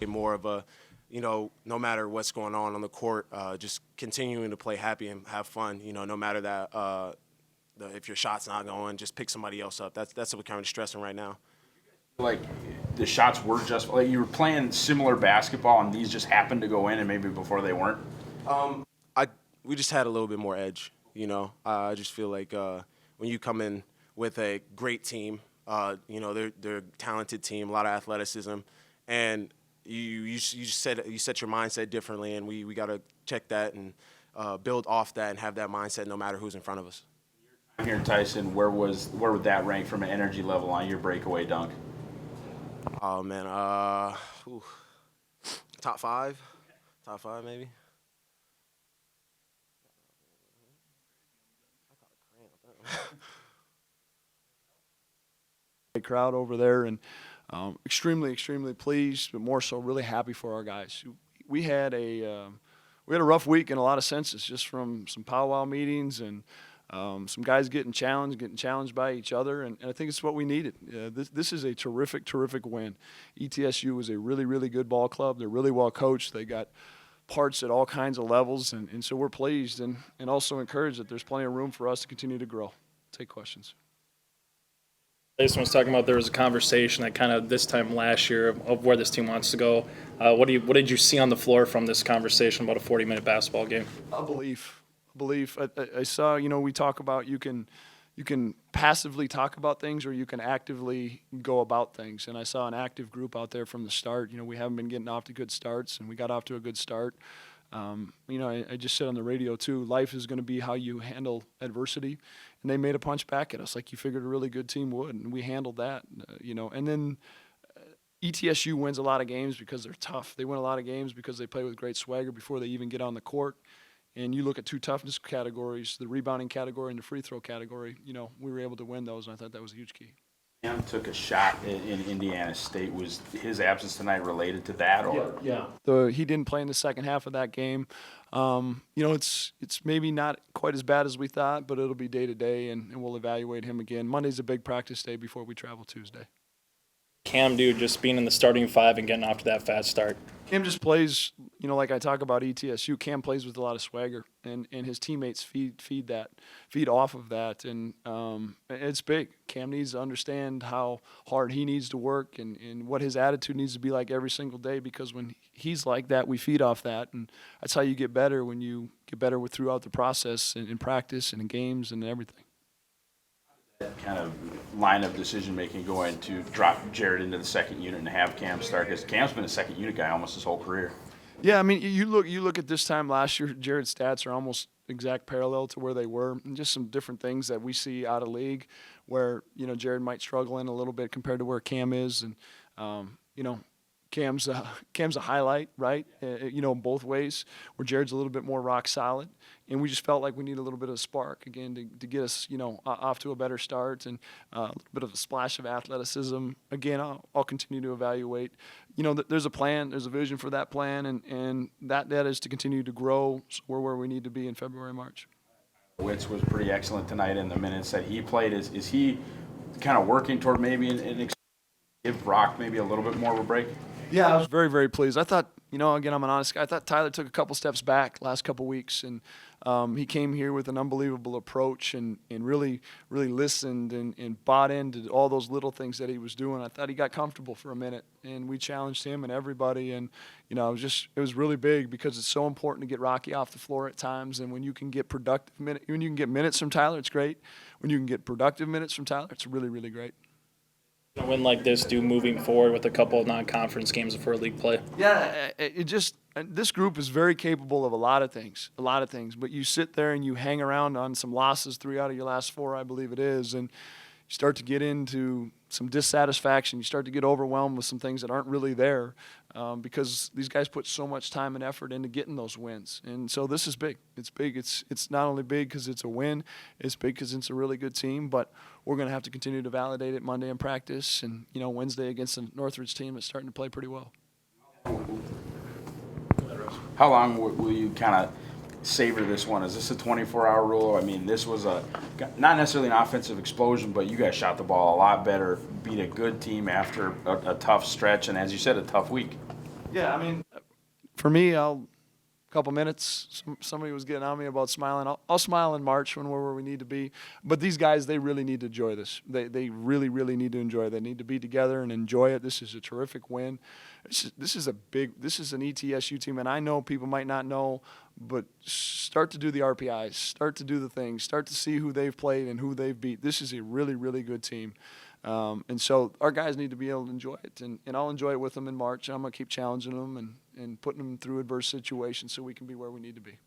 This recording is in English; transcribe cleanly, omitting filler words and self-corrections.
more of a, no matter what's going on the court, just continuing to play happy and have fun. No matter that, if your shot's not going, just pick somebody else up. That's what we're kind of stressing right now. Like the shots were just like you were playing similar basketball, and these just happened to go in, and maybe before they weren't. We just had a little bit more edge. I just feel like when you come in with a great team, they're a talented team, a lot of athleticism, and you set your mindset differently, and we got to check that and build off that and have that mindset no matter who's in front of us. Here, Tyson, where would that rank from an energy level on your breakaway dunk? Oh man, top five maybe. Crowd over there, and extremely pleased, but more so really happy for our guys. We had a rough week in a lot of senses, just from some powwow meetings and some guys getting challenged by each other, and I think it's what we needed. This is a terrific win. ETSU is a really good ball club. They're really well coached. They got parts at all kinds of levels, and so we're pleased and also encouraged that there's plenty of room for us to continue to grow. Take questions. Jason was talking about there was a conversation that kind of this time last year of where this team wants to go. What did you see on the floor from this conversation about a 40-minute basketball game? A belief. I saw, we talk about you can passively talk about things or you can actively go about things. And I saw an active group out there from the start. We haven't been getting off to good starts, and we got off to a good start. I just said on the radio too, life is going to be how you handle adversity. And they made a punch back at us like you figured a really good team would, and we handled that, And then ETSU wins a lot of games because they're tough. They win a lot of games because they play with great swagger before they even get on the court. And you look at two toughness categories, the rebounding category and the free throw category, we were able to win those, and I thought that was a huge key. Cam took a shot in Indiana State. Was his absence tonight related to that? Or? Yeah. He didn't play in the second half of that game. It's maybe not quite as bad as we thought, but it'll be day to day, and we'll evaluate him again. Monday's a big practice day before we travel Tuesday. Cam, dude, just being in the starting five and getting off to that fast start. Cam just plays, like I talk about ETSU, Cam plays with a lot of swagger, and his teammates feed off of that, and it's big. Cam needs to understand how hard he needs to work and what his attitude needs to be like every single day, because when he's like that, we feed off that, and that's how you get better, when you get better throughout the process and in practice and in games and everything. Kind of line of decision making going to drop Jared into the second unit and have Cam start, because Cam's been a second unit guy almost his whole career. Yeah, I mean, you look at this time last year, Jared's stats are almost exact parallel to where they were, and just some different things that we see out of league where Jared might struggle in a little bit compared to where Cam is, and Cam's a highlight, right? Both ways, where Jared's a little bit more rock solid, and we just felt like we need a little bit of a spark again to get us, off to a better start, and a little bit of a splash of athleticism. Again, I'll continue to evaluate. There's a plan, there's a vision for that plan, and that is to continue to grow. So we're where we need to be in February, March. Witz was pretty excellent tonight in the minutes that he played. Is he kind of working toward maybe give Brock maybe a little bit more of a break? Yeah, I was very pleased. I thought, again, I'm an honest guy. I thought Tyler took a couple steps back last couple weeks, and he came here with an unbelievable approach and really listened and bought into all those little things that he was doing. I thought he got comfortable for a minute, and we challenged him and everybody, and it was really big, because it's so important to get Rocky off the floor at times, and when you can get minutes from Tyler, it's great. When you can get productive minutes from Tyler, it's really great. A win like this, moving forward with a couple of non-conference games for league play. Yeah, this group is very capable of a lot of things. But you sit there and you hang around on some losses, 3 out of your last 4, I believe it is, and you start to get into some dissatisfaction. You start to get overwhelmed with some things that aren't really there, because these guys put so much time and effort into getting those wins. And so this is big. It's big. It's not only big because it's a win. It's big because it's a really good team. But we're going to have to continue to validate it Monday in practice, and Wednesday against the Northridge team that's starting to play pretty well. How long will you kind of savor this one? Is this a 24-hour rule? I mean, this was not necessarily an offensive explosion, but you guys shot the ball a lot better, beat a good team after a tough stretch, and as you said, a tough week. Yeah, I mean, for me, couple minutes, somebody was getting on me about smiling. I'll smile in March when we're where we need to be. But these guys, they really need to enjoy this. They really, really need to enjoy it. They need to be together and enjoy it. This is a terrific win. This is an ETSU team, and I know people might not know, but start to do the RPIs, start to do the things, start to see who they've played and who they've beat. This is a really, really good team. And so our guys need to be able to enjoy it, and I'll enjoy it with them in March. I'm going to keep challenging them and putting them through adverse situations so we can be where we need to be.